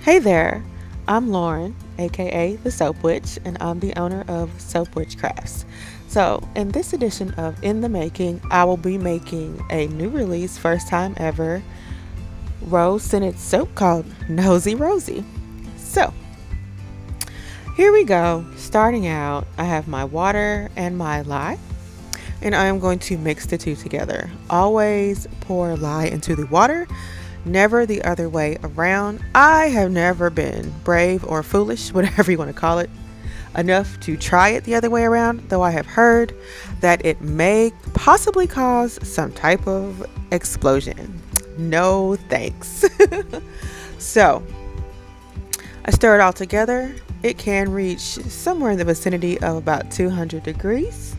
Hey there, I'm Lauren, aka the Soap Witch, and I'm the owner of Soap Witch Crafts. So, in this edition of In the Making, I will be making a new release, first time ever, rose scented soap called Nosey Rosy. So, here we go. Starting out, I have my water and my lye, and I am going to mix the two together. Always pour lye into the water, never the other way around. I have never been brave or foolish, whatever you want to call it, enough to try it the other way around, though I have heard that it may possibly cause some type of explosion. No thanks. So I stir it all together. It can reach somewhere in the vicinity of about 200 degrees.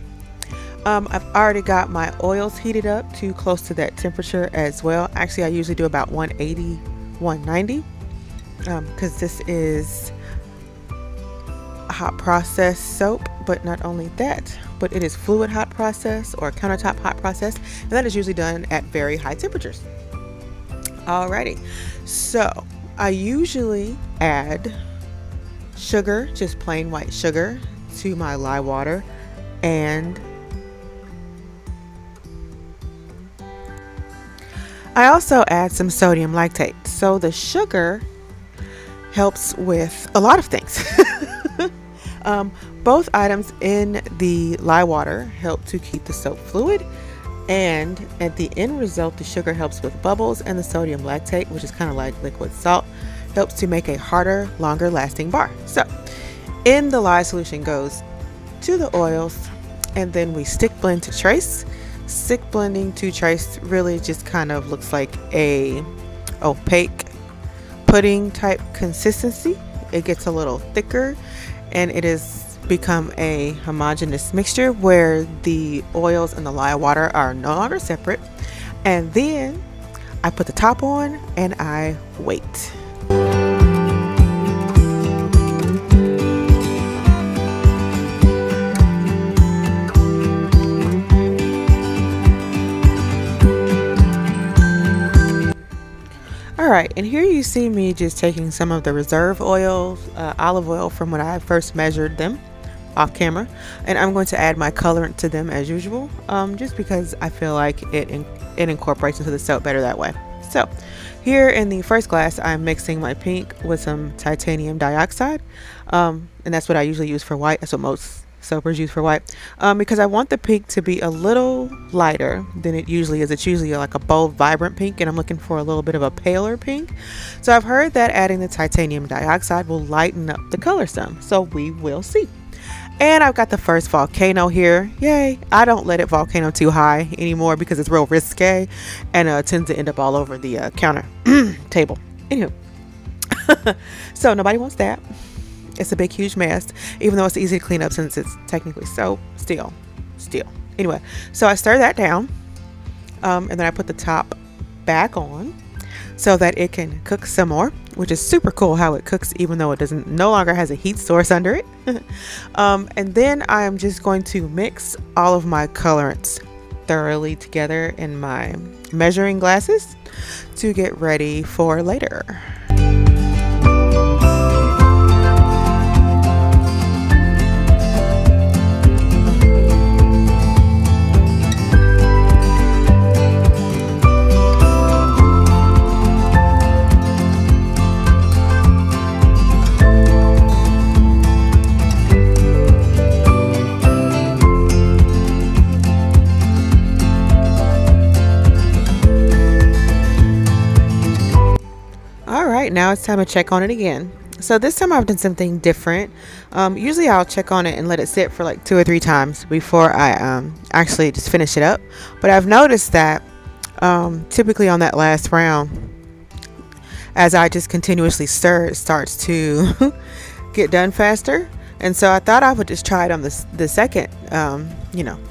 I've already got my oils heated up to close to that temperature as well. Actually, I usually do about 180, 190, because this is a hot process soap. But not only that, but it is fluid hot process or countertop hot process, and that is usually done at very high temperatures. Alrighty, so I usually add sugar, just plain white sugar, to my lye water, and I also add some sodium lactate. So the sugar helps with a lot of things. Both items in the lye water help to keep the soap fluid, and at the end result, the sugar helps with bubbles, and the sodium lactate, which is kind of like liquid salt, helps to make a harder, longer lasting bar. So in the lye solution goes to the oils, and then we stick blend to trace. Stick blending to trace really just kind of looks like a opaque pudding type consistency. It gets a little thicker, and it has become a homogeneous mixture where the oils and the lye water are no longer separate. And then I put the top on and I wait. Alright, and here you see me just taking some of the reserve oils, olive oil from when I first measured them off camera, and I'm going to add my colorant to them as usual, just because I feel like it incorporates into the soap better that way. So here in the first glass, I'm mixing my pink with some titanium dioxide, and that's what I usually use for white. That's what most soapers use for white, because I want the pink to be a little lighter than it usually is. It's usually like a bold, vibrant pink, and I'm looking for a little bit of a paler pink. So I've heard that adding the titanium dioxide will lighten up the color some, so we will see. And I've got the first volcano here. Yay! I don't let it volcano too high anymore because it's real risque and tends to end up all over the counter table. Anywho, so nobody wants that. It's a big, huge mess, even though it's easy to clean up since it's technically soap. Still. Anyway, so I stir that down, and then I put the top back on so that it can cook some more, which is super cool how it cooks, even though it no longer has a heat source under it. And then I am just going to mix all of my colorants thoroughly together in my measuring glasses to get ready for later. Now it's time to check on it again. So this time I've done something different. Usually I'll check on it and let it sit for like 2 or 3 times before I actually just finish it up. But I've noticed that typically on that last round, as I just continuously stir, it starts to get done faster. And so I thought I would just try it on the second,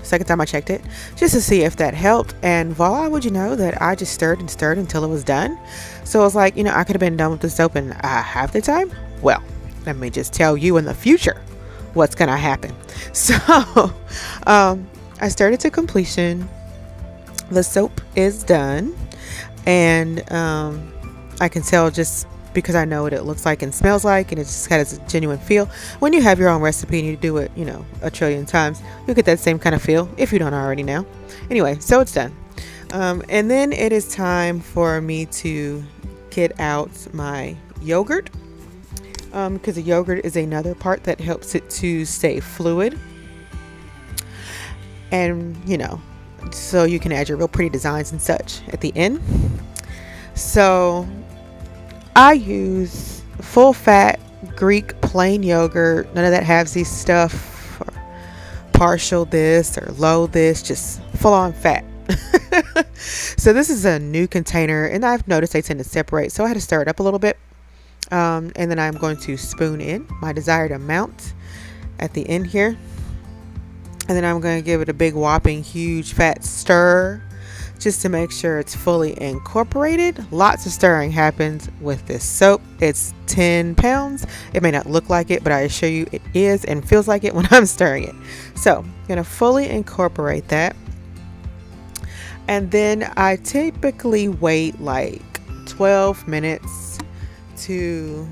second time I checked it, just to see if that helped. And voila, would you know that I just stirred and stirred until it was done. So it was like, I could have been done with the soap in half the time. Well, let me just tell you in the future what's going to happen. So I stirred it to completion. The soap is done. And I can tell just because I know what it looks like and smells like, and it just has a genuine feel. When you have your own recipe and you do it, you know, a trillion times, you'll get that same kind of feel if you don't already know. Anyway, so it's done. And then it is time for me to get out my yogurt, because the yogurt is another part that helps it to stay fluid. And, you know, so you can add your real pretty designs and such at the end. So I use full fat Greek plain yogurt, none of that halvesy stuff or partial this or low this, just full on fat. So this is a new container, and I've noticed they tend to separate, so I had to stir it up a little bit, and then I'm going to spoon in my desired amount at the end here, and then I'm going to give it a big whopping huge fat stir just to make sure it's fully incorporated. Lots of stirring happens with this soap. It's 10 pounds. It may not look like it, but I assure you it is and feels like it when I'm stirring it. So I'm going to fully incorporate that. And then I typically wait like 12 minutes to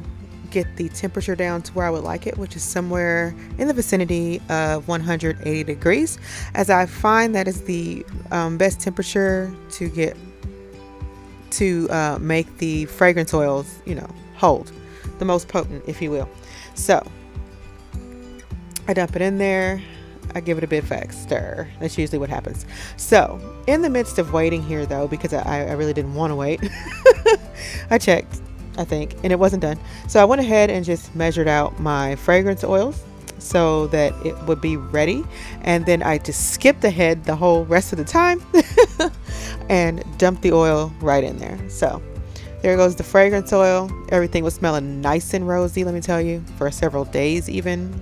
get the temperature down to where I would like it, which is somewhere in the vicinity of 180 degrees, as I find that is the best temperature to get to make the fragrance oils, you know, hold the most potent, if you will. So I dump it in there. I give it a big fat stir. That's usually what happens. So in the midst of waiting here though, because I really didn't want to wait, I checked, I think, and it wasn't done. So I went ahead and just measured out my fragrance oils so that it would be ready. And then I just skipped ahead the whole rest of the time and dumped the oil right in there. So there goes the fragrance oil. Everything was smelling nice and rosy, let me tell you, for several days even.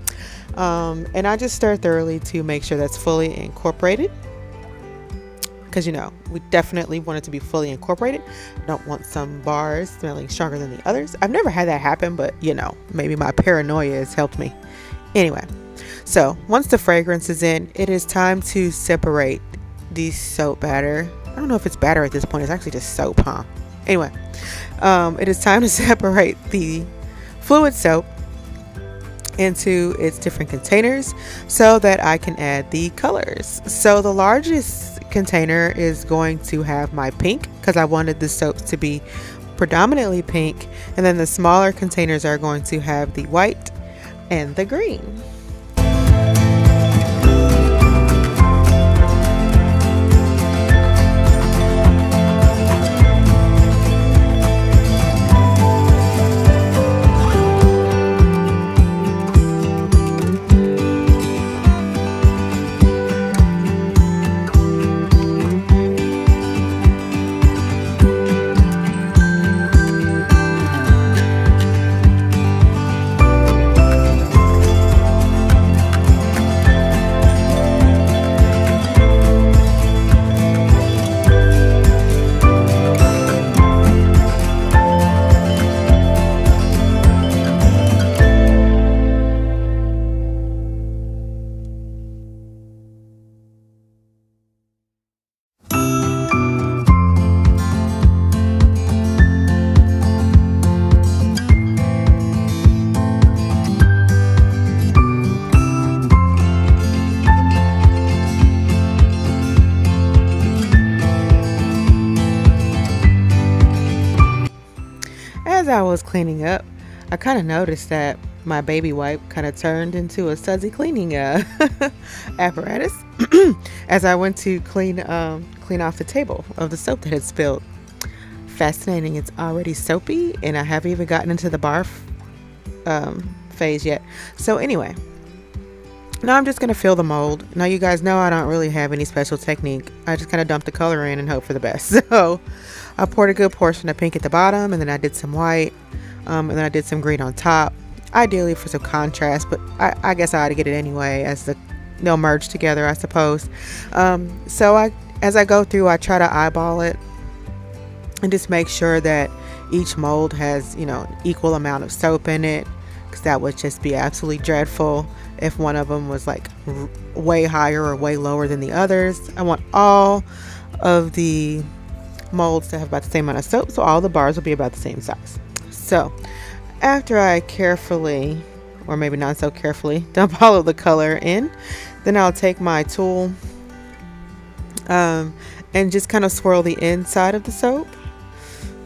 And I just stir thoroughly to make sure that's fully incorporated, because, you know, we definitely want it to be fully incorporated. Don't want some bars smelling stronger than the others. I've never had that happen, but, you know, maybe my paranoia has helped me. Anyway, so once the fragrance is in, it is time to separate the soap batter. I don't know if it's batter at this point. It's actually just soap, huh? Anyway, it is time to separate the fluid soap into its different containers so that I can add the colors. So the largest container is going to have my pink, because I wanted the soaps to be predominantly pink, and then the smaller containers are going to have the white and the green. As I was cleaning up, I kind of noticed that my baby wipe kind of turned into a sudsy cleaning apparatus as I went to clean off the table of the soap that had spilled. Fascinating, it's already soapy, and I haven't even gotten into the barf phase yet. So anyway, now I'm just going to fill the mold. Now you guys know I don't really have any special technique. I just kind of dump the color in and hope for the best. So I poured a good portion of pink at the bottom, and then I did some white, and then I did some green on top, ideally for some contrast, but I guess I ought to get it anyway, as they'll merge together, I suppose. So as I go through, I try to eyeball it and just make sure that each mold has, you know, an equal amount of soap in it, because that would just be absolutely dreadful if one of them was like way higher or way lower than the others. I want all of the molds to have about the same amount of soap, so all the bars will be about the same size. So after I carefully, or maybe not so carefully, dump all of the color in, then I'll take my tool and just kind of swirl the inside of the soap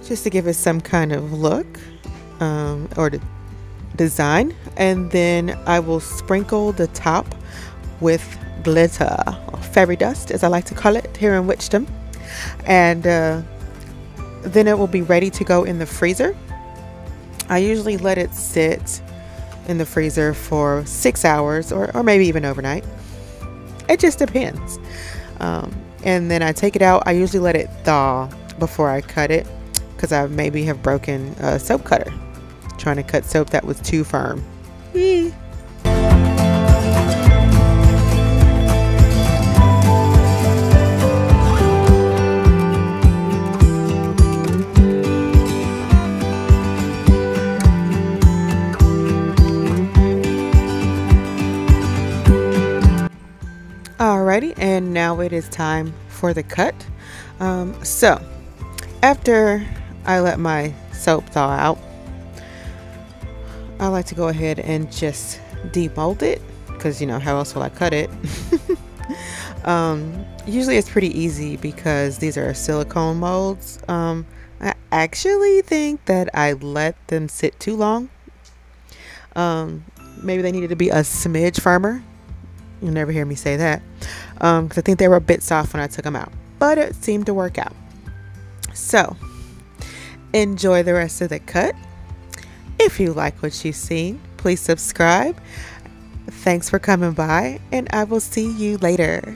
just to give it some kind of look or design. And then I will sprinkle the top with glitter, or fairy dust as I like to call it here in Wichita. And then it will be ready to go in the freezer. I usually let it sit in the freezer for 6 hours or maybe even overnight. It just depends. And then I take it out. I usually let it thaw before I cut it because I maybe have broken a soap cutter trying to cut soap that was too firm. Eee. Alrighty, and now it is time for the cut. So after I let my soap thaw out, I like to go ahead and just demold it because, you know, how else will I cut it? Usually it's pretty easy because these are silicone molds. I actually think that I let them sit too long. Maybe they needed to be a smidge firmer. You'll never hear me say that because I think they were a bit soft when I took them out, but it seemed to work out. So enjoy the rest of the cut. If you like what you've seen, please subscribe. Thanks for coming by, and I will see you later.